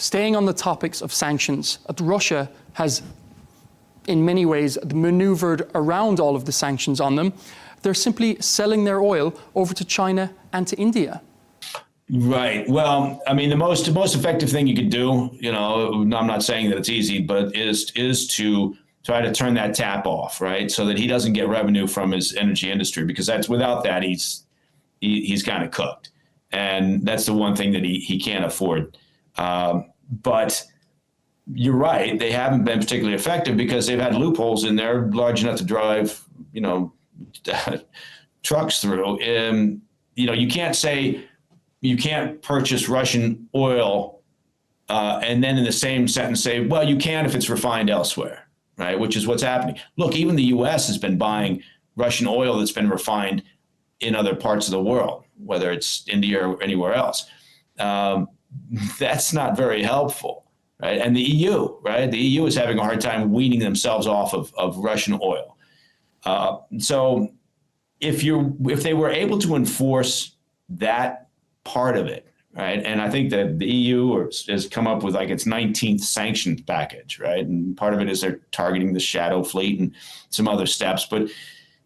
Staying on the topics of sanctions, Russia has in many ways maneuvered around all of the sanctions on them. They're simply selling their oil over to China and to India. Right. Well, I mean, the most effective thing you could do, I'm not saying that it's easy, but is to try to turn that tap off, right? So that he doesn't get revenue from his energy industry, because without that, he's kind of cooked. And that's the one thing that he can't afford. But you're right. They haven't been particularly effective because they've had loopholes in there large enough to drive, trucks through. You can't say you can't purchase Russian oil and then in the same sentence say, well, you can if it's refined elsewhere, right? Which is what's happening. Look, even the U.S. has been buying Russian oil that's been refined in other parts of the world, whether it's India or anywhere else. That's not very helpful, right? And the EU, right? The EU is having a hard time weaning themselves off of Russian oil. So if they were able to enforce that part of it, right? And I think that the EU has come up with like its 19th sanctions package, right? And part of it is they're targeting the shadow fleet and some other steps. But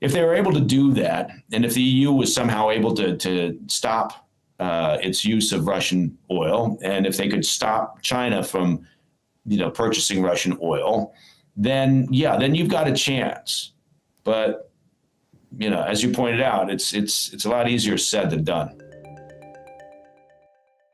if they were able to do that, and if the EU was somehow able to stop its use of Russian oil, and if they could stop China from, purchasing Russian oil, then you've got a chance. But, as you pointed out, it's a lot easier said than done.